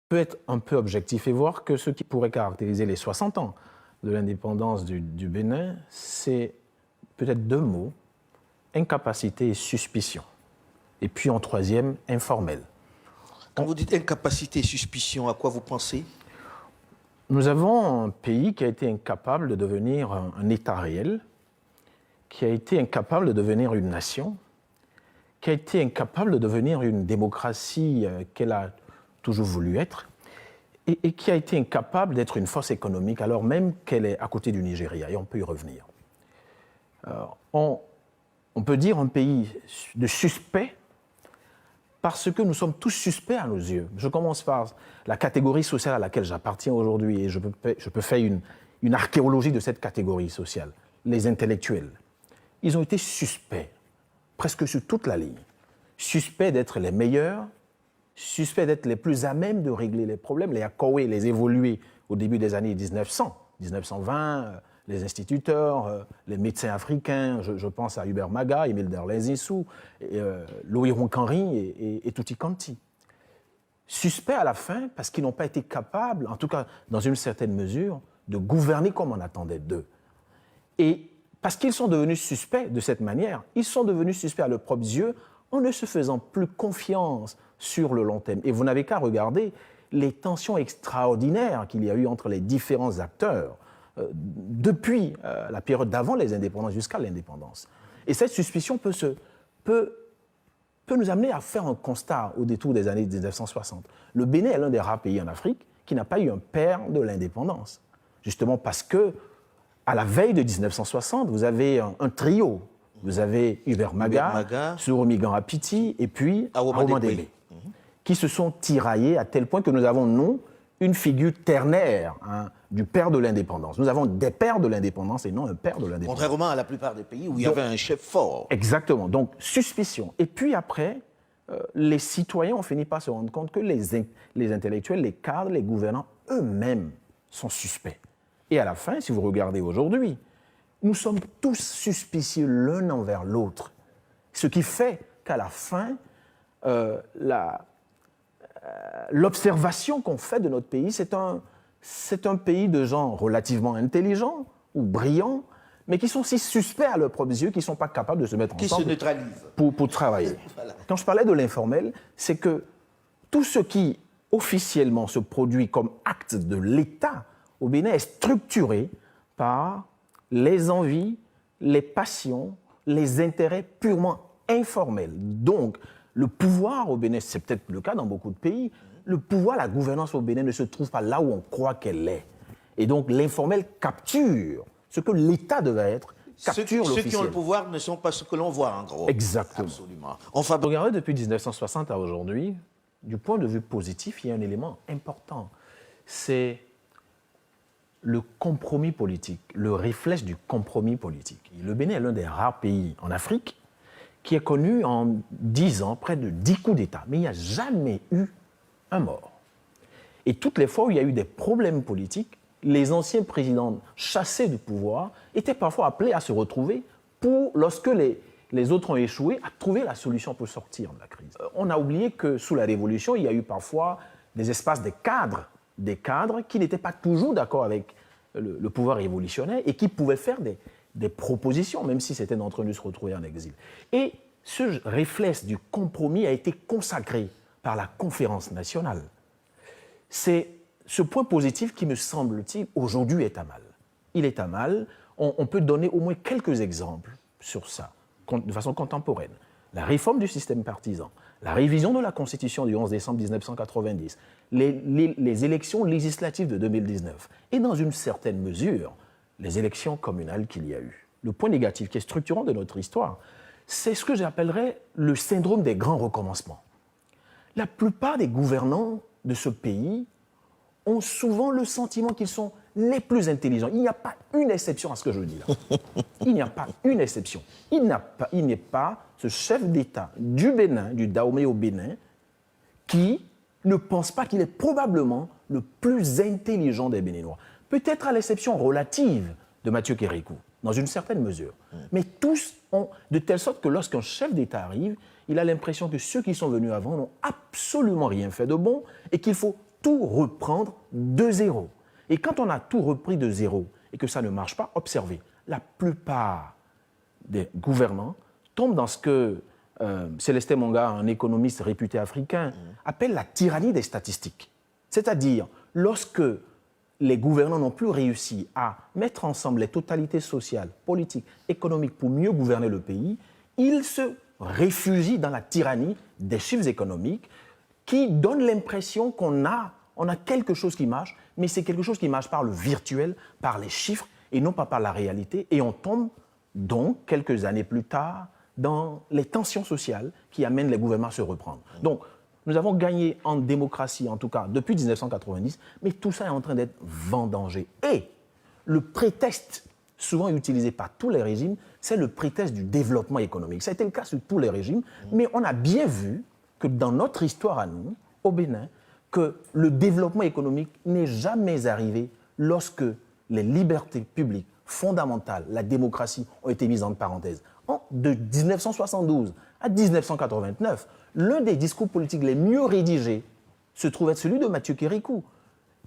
peut être un peu objectif et voir que ce qui pourrait caractériser les 60 ans de l'indépendance du Bénin, c'est peut-être deux mots, incapacité et suspicion. Et puis en troisième, informel. Quand vous dites incapacité et suspicion, à quoi vous pensez? Nous avons un pays qui a été incapable de devenir un État réel, qui a été incapable de devenir une nation, qui a été incapable de devenir une démocratie qu'elle a toujours voulu être, et qui a été incapable d'être une force économique alors même qu'elle est à côté du Nigeria, et on peut y revenir. On peut dire un pays de suspect parce que nous sommes tous suspects à nos yeux. Je commence par la catégorie sociale à laquelle j'appartiens aujourd'hui, et je peux faire une archéologie de cette catégorie sociale. Les intellectuels. Ils ont été suspects, presque sur toute la ligne. Suspects d'être les meilleurs, suspects d'être les plus à même de régler les problèmes, les Akawé, les évolués au début des années 1900, 1920, les instituteurs, les médecins africains, je pense à Hubert Maga, Émile Derlin-Zissou, Loïron Kanri et Tuti Kanti. Suspects à la fin parce qu'ils n'ont pas été capables, en tout cas dans une certaine mesure, de gouverner comme on attendait d'eux. Et parce qu'ils sont devenus suspects de cette manière, ils sont devenus suspects à leurs propres yeux en ne se faisant plus confiance sur le long terme. Et vous n'avez qu'à regarder les tensions extraordinaires qu'il y a eu entre les différents acteurs depuis la période d'avant les indépendances jusqu'à l'indépendance. Et cette suspicion peut nous amener à faire un constat au détour des années 1960. Le Bénin est l'un des rares pays en Afrique qui n'a pas eu un père de l'indépendance. Justement parce que, à la veille de 1960, vous avez un trio. Vous avez Hubert Maga, Souroumi Apiti et puis Arouma Débé, qui se sont tiraillés à tel point que nous avons, nous, une figure ternaire du père de l'indépendance. Nous avons des pères de l'indépendance et non un père de l'indépendance. Contrairement à la plupart des pays où il y avait un chef fort. Exactement. Donc, suspicion. Et puis après, les citoyens ont fini par se rendre compte que les intellectuels, les cadres, les gouvernants eux-mêmes sont suspects. Et à la fin, si vous regardez aujourd'hui, nous sommes tous suspicieux l'un envers l'autre. Ce qui fait qu'à la fin, l'observation qu'on fait de notre pays, c'est un pays de gens relativement intelligents ou brillants, mais qui sont si suspects à leurs propres yeux qu'ils ne sont pas capables de se mettre ensemble qui se neutralisent pour travailler. Voilà. Quand je parlais de l'informel, c'est que tout ce qui officiellement se produit comme acte de l'État au Bénin est structuré par les envies, les passions, les intérêts purement informels. Donc, le pouvoir au Bénin, c'est peut-être le cas dans beaucoup de pays, le pouvoir, la gouvernance au Bénin ne se trouve pas là où on croit qu'elle est. Et donc, l'informel capture ce que l'État devait être, capture l'officiel. Ceux qui ont le pouvoir ne sont pas ce que l'on voit, en gros. Exactement. Absolument. Regardez depuis 1960 à aujourd'hui, du point de vue positif, il y a un élément important. C'est le compromis politique, le réflexe du compromis politique. Le Bénin est l'un des rares pays en Afrique qui a connu en 10 ans près de 10 coups d'État. Mais il n'y a jamais eu un mort. Et toutes les fois où il y a eu des problèmes politiques, les anciens présidents chassés du pouvoir étaient parfois appelés à se retrouver pour, lorsque les autres ont échoué, à trouver la solution pour sortir de la crise. On a oublié que sous la Révolution, il y a eu parfois des espaces, des cadres qui n'étaient pas toujours d'accord avec le pouvoir révolutionnaire et qui pouvaient faire des propositions, même si c'était d'entre eux de se retrouver en exil. Et ce réflexe du compromis a été consacré par la conférence nationale. C'est ce point positif qui, me semble-t-il, aujourd'hui est à mal. Il est à mal. On peut donner au moins quelques exemples sur ça, de façon contemporaine. La réforme du système partisan, la révision de la Constitution du 11 décembre 1990, les élections législatives de 2019 et, dans une certaine mesure, les élections communales qu'il y a eu. Le point négatif qui est structurant de notre histoire, c'est ce que j'appellerais le syndrome des grands recommencements. La plupart des gouvernants de ce pays ont souvent le sentiment qu'ils sont les plus intelligents. Il n'y a pas une exception à ce que je dis là. Il n'y a pas une exception. Il n'est pas ce chef d'État du Bénin, du Dahomey au Bénin, qui ne pense pas qu'il est probablement le plus intelligent des Béninois. Peut-être à l'exception relative de Mathieu Kérékou, dans une certaine mesure. Mais tous ont, de telle sorte que lorsqu'un chef d'État arrive, il a l'impression que ceux qui sont venus avant n'ont absolument rien fait de bon et qu'il faut tout reprendre de zéro. Et quand on a tout repris de zéro et que ça ne marche pas, observez, la plupart des gouvernants tombent dans ce que Célestin Monga, un économiste réputé africain, appelle la tyrannie des statistiques. C'est-à-dire, lorsque les gouvernants n'ont plus réussi à mettre ensemble les totalités sociales, politiques, économiques pour mieux gouverner le pays, ils se réfugient dans la tyrannie des chiffres économiques qui donnent l'impression qu'on a quelque chose qui marche, mais c'est quelque chose qui marche par le virtuel, par les chiffres et non pas par la réalité. Et on tombe donc, quelques années plus tard, dans les tensions sociales qui amènent les gouvernements à se reprendre. Donc, nous avons gagné en démocratie, en tout cas depuis 1990, mais tout ça est en train d'être vendangé. Et le prétexte, souvent utilisé par tous les régimes, c'est le prétexte du développement économique. Ça a été le cas sur tous les régimes, mais on a bien vu que dans notre histoire à nous, au Bénin, que le développement économique n'est jamais arrivé lorsque les libertés publiques fondamentales, la démocratie, ont été mises en parenthèse. De 1972 à 1989, l'un des discours politiques les mieux rédigés se trouve être celui de Mathieu Kérékou,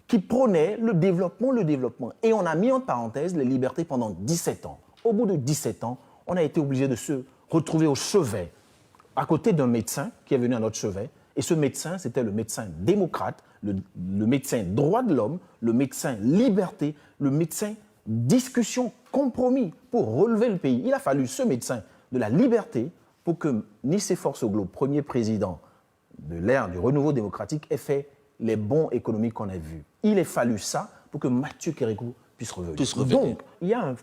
qui prônait le développement. Et on a mis en parenthèse les libertés pendant 17 ans. Au bout de 17 ans, on a été obligé de se retrouver au chevet, à côté d'un médecin qui est venu à notre chevet. Et ce médecin, c'était le médecin démocrate, le médecin droit de l'homme, le médecin liberté, le médecin discussion, compromis pour relever le pays. Il a fallu ce médecin de la liberté pour que Nicéphore Soglo, premier président de l'ère du renouveau démocratique, ait fait les bons économiques qu'on a vus. Il a fallu ça pour que Mathieu Kérékou puisse revenir. Donc, il y a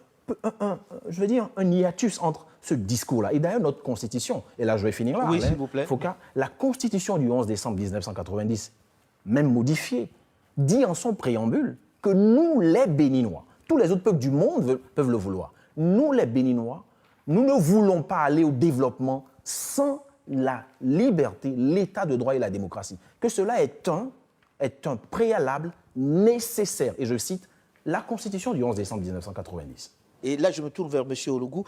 un hiatus entre ce discours-là. Et d'ailleurs, notre Constitution, et là je vais finir là, oui, s'il vous plaît. Foucault, la Constitution du 11 décembre 1990, même modifiée, dit en son préambule que nous, les Béninois, tous les autres peuples du monde peuvent le vouloir. Nous, les Béninois, nous ne voulons pas aller au développement sans la liberté, l'état de droit et la démocratie. Que cela est un préalable nécessaire. Et je cite la Constitution du 11 décembre 1990. Et là, je me tourne vers M. Olougou.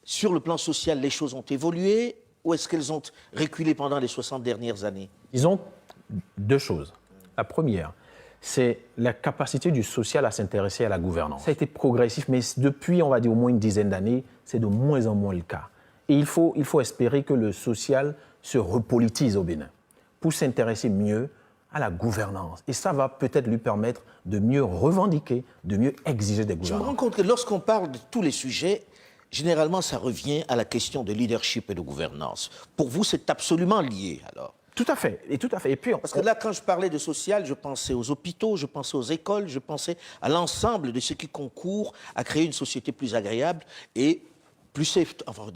Sur le plan social, les choses ont évolué ou est-ce qu'elles ont reculé pendant les 60 dernières années? Disons deux choses. La première, c'est la capacité du social à s'intéresser à la gouvernance. Ça a été progressif, mais depuis, on va dire, au moins une dizaine d'années, c'est de moins en moins le cas. Et il faut espérer que le social se repolitise au Bénin pour s'intéresser mieux à la gouvernance. Et ça va peut-être lui permettre de mieux revendiquer, de mieux exiger des gouvernants. Je me rends compte que lorsqu'on parle de tous les sujets, généralement, ça revient à la question de leadership et de gouvernance. Pour vous, c'est absolument lié, alors? Tout à fait, et tout à fait. Et puis, parce que là, quand je parlais de social, je pensais aux hôpitaux, je pensais aux écoles, je pensais à l'ensemble de ce qui concourt à créer une société plus agréable et plus safe, enfin,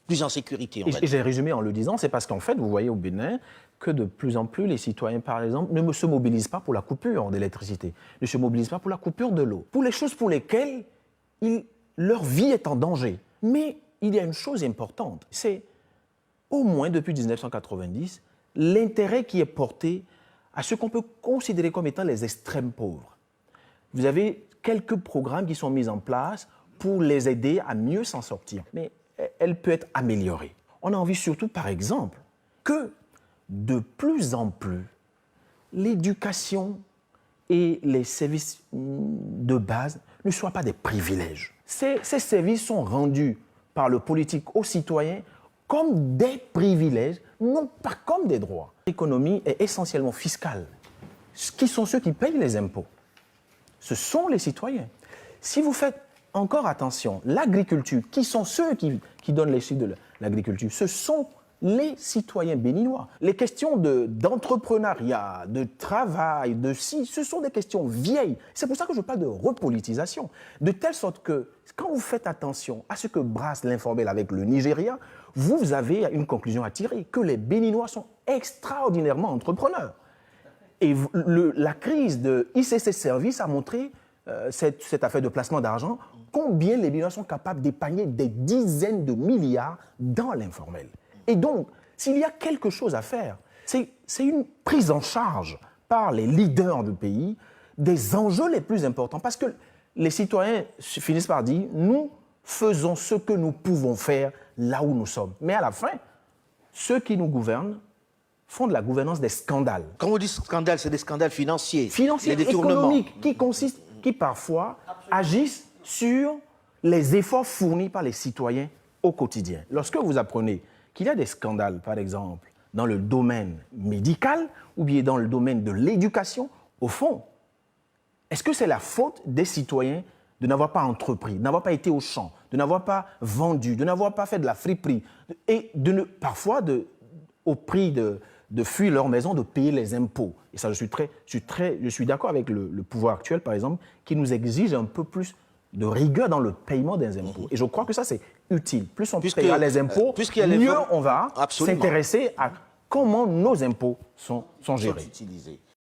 plus en sécurité. Et j'ai résumé en le disant, c'est parce qu'en fait, vous voyez au Bénin que de plus en plus les citoyens, par exemple, ne se mobilisent pas pour la coupure d'électricité, ne se mobilisent pas pour la coupure de l'eau, pour les choses pour lesquelles leur vie est en danger. Mais il y a une chose importante, c'est au moins depuis 1990, l'intérêt qui est porté à ce qu'on peut considérer comme étant les extrêmes pauvres. Vous avez quelques programmes qui sont mis en place pour les aider à mieux s'en sortir, mais elle peut être améliorée. On a envie surtout, par exemple, que de plus en plus, l'éducation et les services de base ne soient pas des privilèges. Ces services sont rendus par le politique aux citoyens comme des privilèges, non pas comme des droits. L'économie est essentiellement fiscale. Qui sont ceux qui payent les impôts? Ce sont les citoyens. Si vous faites encore attention, l'agriculture, qui sont ceux qui donnent les chiffres de l'agriculture? Ce sont les citoyens béninois. Les questions d'entrepreneuriat, de travail, ce sont des questions vieilles. C'est pour ça que je parle de repolitisation. De telle sorte que, quand vous faites attention à ce que brasse l'informel avec le Nigeria, vous avez une conclusion à tirer, que les Béninois sont extraordinairement entrepreneurs. Et la crise de ICC Services a montré, cette affaire de placement d'argent, combien les Béninois sont capables d'épargner des dizaines de milliards dans l'informel. Et donc, s'il y a quelque chose à faire, c'est une prise en charge par les leaders du pays des enjeux les plus importants. Parce que les citoyens finissent par dire, nous faisons ce que nous pouvons faire là où nous sommes. Mais à la fin, ceux qui nous gouvernent font de la gouvernance des scandales. Quand on dit scandale, c'est des scandales financiers. Financiers, des détournements. économiques, qui parfois agissent sur les efforts fournis par les citoyens au quotidien. Lorsque vous apprenez qu'il y a des scandales, par exemple, dans le domaine médical ou bien dans le domaine de l'éducation, au fond, est-ce que c'est la faute des citoyens de n'avoir pas entrepris, de n'avoir pas été au champ, de n'avoir pas vendu, de n'avoir pas fait de la friperie et parfois au prix de fuir leur maison, de payer les impôts? Et ça, je suis d'accord avec le pouvoir actuel, par exemple, qui nous exige un peu plus de rigueur dans le paiement des impôts. Et je crois que ça, c'est utile. Plus on paiera les impôts, mieux on va s'intéresser à comment nos impôts sont gérés. Utilisés.